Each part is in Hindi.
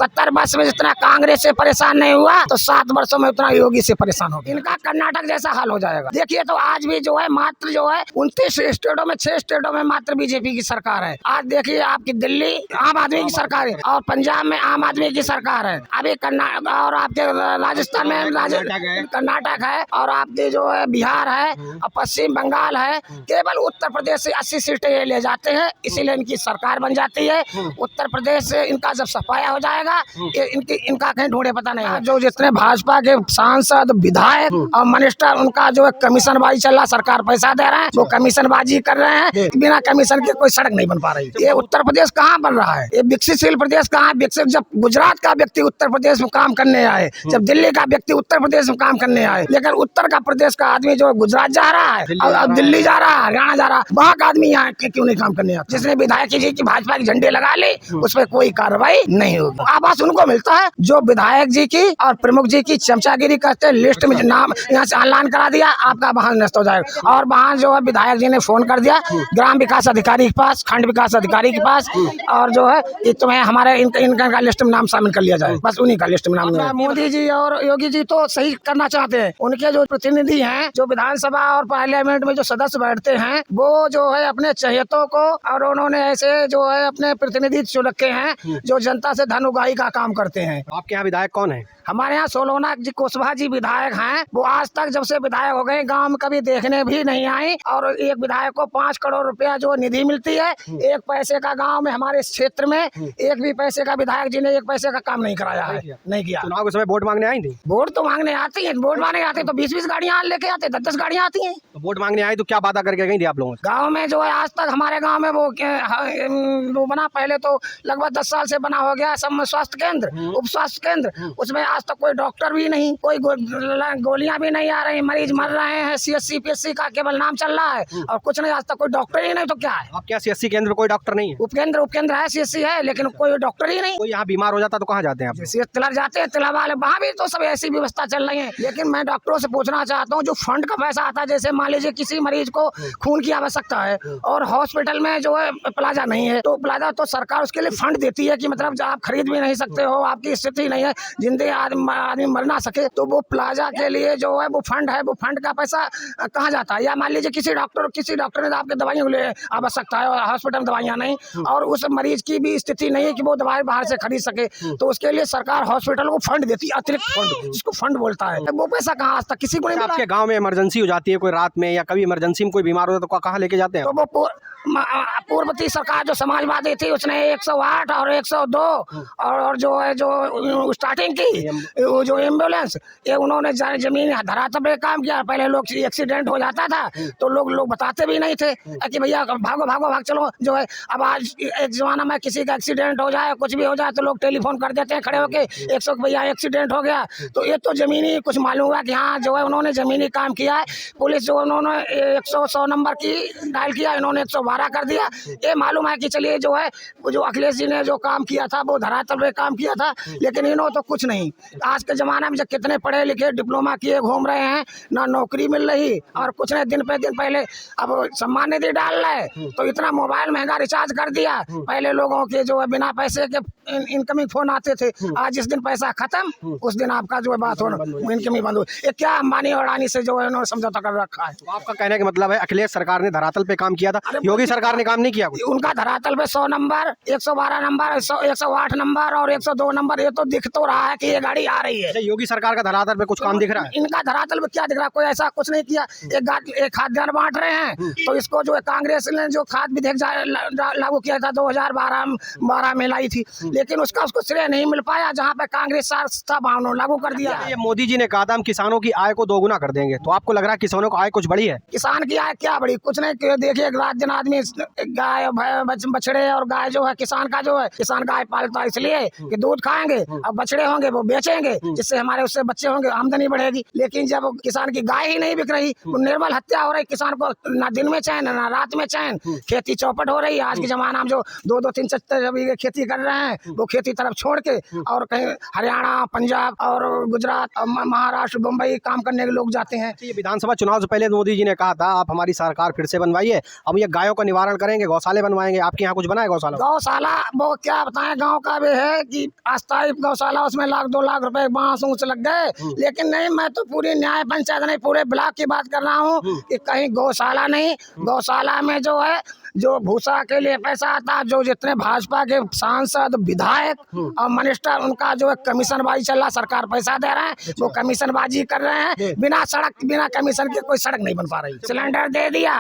70 वर्ष में जितना कांग्रेस से परेशान नहीं हुआ तो 7 वर्षों में उतना योगी से परेशान हो गया। इनका कर्नाटक जैसा हाल हो जाएगा। देखिए तो आज भी जो है मात्र जो है 29 स्टेटों में 6 स्टेटों में मात्र बीजेपी की सरकार है। आज देखिए आपकी दिल्ली आम आदमी की सरकार है और पंजाब में आम आदमी की सरकार है। अभी कर्नाटक और आपके राजस्थान में कर्नाटक है और आपके जो है बिहार है और पश्चिम बंगाल है। केवल उत्तर प्रदेश से 80 सीटें ये ले जाते हैं, इसीलिए इनकी सरकार बन जाती है। उत्तर प्रदेश से इनका जब सफाया हो जाएगा इनका कहीं ढूंढे पता नहीं है। जो जितने भाजपा के सांसद विधायक और मिनिस्टर उनका जो है कमीशन बाजी चल रहा, सरकार पैसा दे रहे हैं, वो कमीशन बाजी कर रहे हैं। बिना कमीशन के कोई सड़क नहीं बन पा रही। ये उत्तर प्रदेश कहाँ बन रहा है? ये विकसितशील प्रदेश कहाँ विकसित? जब गुजरात का व्यक्ति उत्तर प्रदेश में काम करने आए, जब दिल्ली का व्यक्ति उत्तर प्रदेश में काम करने आए, लेकिन उत्तर का प्रदेश का आदमी जो गुजरात जा रहा है और दिल्ली जा रहा है, हरियाणा जा रहा है, वहाँ का आदमी यहाँ क्यों नहीं काम करने आता? जिसने विधायक जी की भाजपा के झंडे लगा ली उस पर कोई कार्रवाई नहीं होगी। आवास उनको मिलता है जो विधायक जी की और प्रमुख जी की चमचागिरी करते हैं। लिस्ट में नाम यहाँ से ऑनलाइन करा दिया, आपका वाहन नष्ट हो जाएगा। और वहाँ जो है विधायक जी ने फोन कर दिया ग्राम विकास अधिकारी के पास, खंड विकास अधिकारी के पास, और जो है ये तुम्हें हमारे इनका लिस्ट में नाम शामिल कर लिया जाए, बस उन्हीं का लिस्ट में नाम। मोदी जी और योगी जी तो सही करना चाहते हैं। उनके जो प्रतिनिधि हैं, जो विधानसभा और पार्लियामेंट में जो सदस्य बैठते हैं, वो जो है अपने चहेतों को और उन्होंने ऐसे जो है अपने प्रतिनिधि चुन रखे हैं जो जनता से धन उगाही का काम करते हैं। आपके यहाँ विधायक कौन है? हमारे यहाँ सोलोना जी कुशवाहा जी विधायक हैं। वो आज तक जब से विधायक हो गए गांव में कभी देखने भी नहीं आई। और एक विधायक को 5 करोड़ रुपया जो निधि मिलती है, एक पैसे का गांव में हमारे क्षेत्र में एक भी पैसे का विधायक जी ने एक पैसे का काम नहीं कराया है, नहीं किया। चुनाव के समय वोट मांगने आई थी? वोट तो मांगने आती है, वोट मांगने आते तो 20-20 गाड़ियाँ लेके आते, 10-10 गाड़ियाँ आती है। तो वोट मांगने आई तो क्या वादा करके गई थी आप लोगों से? गाँव में जो है आज तक हमारे गाँव में वो बना, पहले तो लगभग 10 साल से बना हो गया स्वास्थ्य केंद्र, उप स्वास्थ्य केंद्र। उसमें आज तक कोई डॉक्टर भी नहीं, कोई गोलियां भी नहीं आ रही, मरीज मर रहे हैं। CSC PSC का केवल नाम चल रहा है और कुछ नहीं, आज तक कोई डॉक्टर ही नहीं। तो क्या है? आप क्या CSC केंद्र में कोई डॉक्टर नहीं है? उपकेंद्र है, CSC है, लेकिन कोई डॉक्टर ही नहीं। कोई यहाँ बीमार हो जाता तो कहाँ जाते हैं आप? तिलक जाते हैं, तिलक वाले वहाँ भी तो सब ऐसी व्यवस्था चल रही है। लेकिन मैं डॉक्टरों से पूछना चाहता हूँ, जो फंड का पैसा आता है, जैसे मान लीजिए किसी मरीज को खून की आवश्यकता है और हॉस्पिटल में जो है प्लाजा नहीं है, तो प्लाजा तो सरकार उसके लिए फंड देती है कि मतलब आप खरीद भी नहीं सकते हो, आपकी स्थिति नहीं है, जिंदगी आदमी मर ना सके, तो वो प्लाजा के लिए जो है वो फंड है, वो फंड का पैसा कहाँ जाता है? या मान लीजिए किसी डॉक्टर ने आपके दवाइयों के लिए आवश्यकता है और हॉस्पिटल में दवाइयाँ नहीं और उस मरीज की भी स्थिति नहीं है कि वो दवाई बाहर से खरीद सके, तो उसके लिए सरकार हॉस्पिटल को फंड देती है, अतिरिक्त फंड, जिसको फंड बोलता है। वो पैसा कहाँ आज तक किसी को नहीं मिला। आपके गाँव में इमरजेंसी हो जाती है कोई रात में, या कभी इमरजेंसी में कोई बीमार हो जाता है तो कहाँ लेके जाते हैं? तो वो पूर्ववर्ती सरकार जो समाजवादी थी उसने 108 और 102 और जो है जो स्टार्टिंग की जो एम्बुलेंस, ये उन्होंने जमीन धरातल पे काम किया। पहले लोग एक्सीडेंट हो जाता था तो लोग बताते भी नहीं थे कि भैया भाग चलो जो है। अब आज एक जमाना में किसी का एक्सीडेंट हो जाए, कुछ भी हो जाए तो लोग टेलीफोन कर देते हैं खड़े होके, 100 भैया एक्सीडेंट हो गया। तो ये तो जमीनी कुछ मालूम हुआ कि हाँ जो है उन्होंने जमीनी काम किया है। पुलिस जो उन्होंने 100 नंबर की डायल किया, इन्होंने 112 कर दिया। ये मालूम है कि चलिए जो है जो अखिलेश जी ने जो काम किया था वो धरातल पे काम किया था, लेकिन इन्होंने तो कुछ नहीं। आज के जमाने में जब कितने पढ़े लिखे डिप्लोमा किए घूम रहे हैं, ना नौकरी मिल रही और कुछ नहीं। दिन पे दिन पहले अब सम्मान निधि डाल रहे तो इतना मोबाइल महंगा रिचार्ज कर दिया। पहले लोगों के जो है बिना पैसे के इनकमिंग फोन आते थे, आज जिस दिन पैसा खत्म उस दिन आपका जो है बात होना इनकमिंग बंद हो। ये क्या अंबानी और अडानी से जो है उन्होंने समझौता कर रखा है। तो आपका कहने का मतलब है अखिलेश सरकार ने धरातल पे काम किया था, योगी सरकार ने काम नहीं किया? उनका धरातल पे 100 नंबर, 112 नंबर, 108 नंबर और 102 नंबर, ये तो दिख तो रहा है कि ये गाड़ी आ रही है। योगी सरकार का धरातल पे कुछ काम दिख रहा है? इनका धरातल पे क्या दिख रहा है? कोई ऐसा कुछ नहीं किया। एक खाद्यान्न बांट रहे हैं तो इसको जो है कांग्रेस ने जो खाद्य विधेयक लागू किया था 2012 में लाई थी, लेकिन उसको श्रेय नहीं मिल पाया जहाँ पे कांग्रेस लागू कर दिया। ये मोदी जी ने कहा था हम किसानों की आय को दोगुना कर देंगे, तो आपको लग रहा है किसानों की आय कुछ बढ़ी है? किसान की आय क्या बढ़ी? कुछ नहीं। देखिए रात दिन आदमी गाय बछड़े और गाय जो है किसान का जो है, किसान गाय पालता है इसलिए कि दूध खाएंगे, अब बछड़े होंगे वो बेचेंगे, जिससे हमारे उससे बच्चे होंगे, आमदनी बढ़ेगी। लेकिन जब किसान की गाय ही नहीं बिक रही, निर्मल हत्या हो रही, किसान को ना दिन में चैन ना रात में चैन, खेती चौपट हो रही है। आज के जमाना में जो 2-2, 3-4 खेती कर रहे हैं वो खेती तरफ छोड़ के और कहीं हरियाणा, पंजाब और गुजरात, महाराष्ट्र, मुंबई काम करने के लोग जाते हैं। ये विधानसभा चुनाव से पहले मोदी जी ने कहा था आप हमारी सरकार फिर से बनवाइए, हम ये गायों का निवारण करेंगे, गौशाले बनवाएंगे। आपके यहाँ कुछ बना है गौशाला? गौशाला वो क्या बताएं, गांव का भी है कि अस्थायी गौशाला, उसमें 1-2 लाख रुपए बांस ऊंच लग गए, लेकिन नहीं, मैं तो पूरी न्याय पंचायत नहीं पूरे ब्लॉक की बात कर रहा हूँ कि कहीं गौशाला नहीं। गौशाला में जो है जो भूसा के लिए पैसा आता है, जो जितने भाजपा के सांसद, विधायक और मिनिस्टर, उनका जो है कमीशनबाजी चल रहा, सरकार पैसा दे रहे हैं, वो कमीशनबाजी कर रहे हैं। बिना सड़क, बिना कमीशन के कोई सड़क नहीं बन पा रही। सिलेंडर दे दिया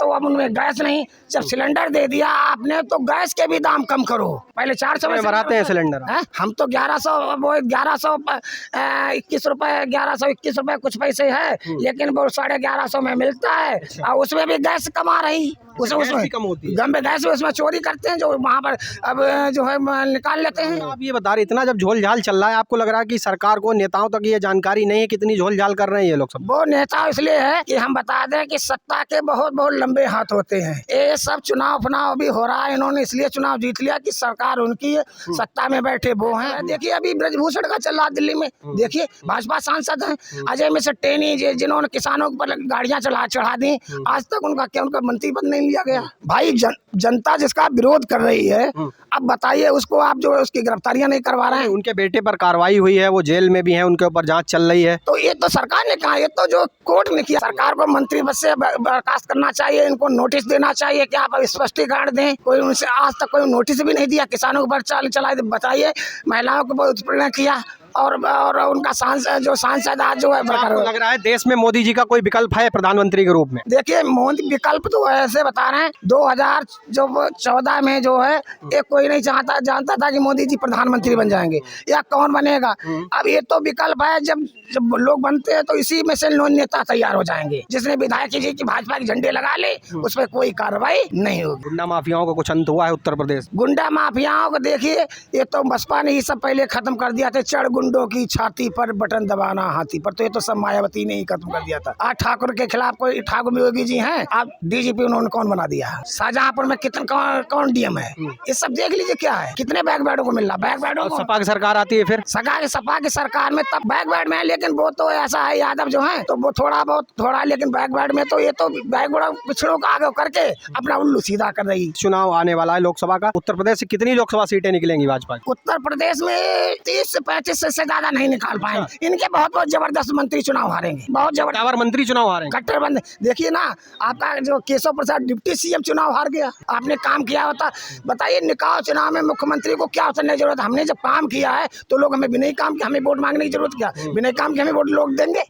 तो अब उनमें गैस नहीं, जब सिलेंडर दे दिया आपने तो गैस के भी दाम कम करो। पहले 400 में भराते हैं सिलेंडर, हम तो 1100, वो 1121 रुपए, 1121 रुपए कुछ पैसे है, लेकिन वो 1150 में मिलता है और उसमें भी गैस कमा रही, उसमें कम होती है। गंभीर गैस उसमें चोरी करते हैं, जो वहाँ पर अब जो है निकाल लेते हैं। आप ये बता रहे, इतना जब झोल झाल चल रहा है, आपको लग रहा है कि सरकार को, नेताओं तक ये जानकारी नहीं है कितनी झोल झाल कर रहे हैं ये लोग सब? वो नेता इसलिए है कि हम बता दें कि सत्ता के बहुत बहुत लंबे हाथ होते हैं। ये सब चुनाव फुनाव भी हो रहा है, इन्होंने इसलिए चुनाव जीत लिया कि सरकार उनकी है, सत्ता में बैठे वो हैं। देखिए अभी ब्रजभूषण का चल रहा दिल्ली में, देखिए भाजपा सांसद हैं अजय मिश्र टेनी, जिन्होंने किसानों पर गाड़ियां चढ़ा दी, आज तक उनका मंत्री पद नहीं लिया गया। भाई जनता जिसका विरोध कर रही है, अब बताइए उसको आप जो उसकी गिरफ्तारियां नहीं करवा रहे हैं। उनके बेटे पर कार्रवाई हुई है, वो जेल में भी हैं, उनके ऊपर जांच चल रही है। तो ये तो सरकार ने कहा, ये तो जो कोर्ट ने किया। सरकार को मंत्री पद से बर्खास्त करना चाहिए, इनको नोटिस देना चाहिए कि आप स्पष्टीकरण दें। कोई उनसे आज तक कोई नोटिस भी नहीं दिया, किसानों को चलाए बताइए, महिलाओं को बहुत उत्पीड़न किया और उनका सांसद आज जो है लग रहा है देश में मोदी जी का कोई विकल्प है प्रधानमंत्री के रूप में? देखिए मोदी विकल्प तो ऐसे बता रहे हैं, 2014 में जो है ये कोई नहीं जानता था कि मोदी जी प्रधानमंत्री बन जाएंगे या कौन बनेगा। अब ये तो विकल्प है, जब लोग बनते हैं तो इसी में से नेता तैयार हो जाएंगे। जिसने विधायक जी की भाजपा के झंडे लगा ले, उस पर कोई कार्रवाई नहीं होगी। गुंडा माफियाओं का कुछ अंत हुआ है उत्तर प्रदेश? गुंडा माफियाओं को देखिए, ये तो बसपा ने ही सब पहले खत्म कर दिया था। चढ़ गुंडों की छाती पर बटन दबाना हाथी पर, तो ये तो सब मायावती ने ही खत्म कर दिया था। आज ठाकुर के खिलाफ कोई ठाकुर योगी जी हैं, आप डीजीपी उन्होंने कौन बना दिया? शाहजहांपुर में कितना कौन डीएम है? ये सब देख लीजिए क्या है, कितने बैकबैडों को मिल रहा। बैकबैडों को सपा की सरकार आती है, फिर सपा की सरकार में तब बैकबैड में है, लेकिन वो तो ऐसा है यादव जो है तो वो थोड़ा, लेकिन बैकबैड में तो ये तो बैकबैड पिछड़ों का आगे करके अपना उल्लू सीधा कर रही। चुनाव आने वाला है लोकसभा का, उत्तर प्रदेश से कितनी लोकसभा सीटें निकलेंगी भाजपा की? उत्तर प्रदेश में 30 से 35 से ज्यादा नहीं निकाल पाएंगे। इनके बहुत जबरदस्त मंत्री चुनाव हारेंगे, बहुत जबरदस्त मंत्री चुनाव हारेंगे। कट्टर बंद देखिए ना, आपका जो केशव प्रसाद डिप्टी सीएम चुनाव हार गया। आपने काम किया होता, बताइए निकाय चुनाव में मुख्यमंत्री को क्या उतरने की जरूरत? हमने जब काम किया है तो लोग हमें बिना काम के हमें वोट मांगने की जरूरत क्या? बिना काम के हमें वोट लोग देंगे?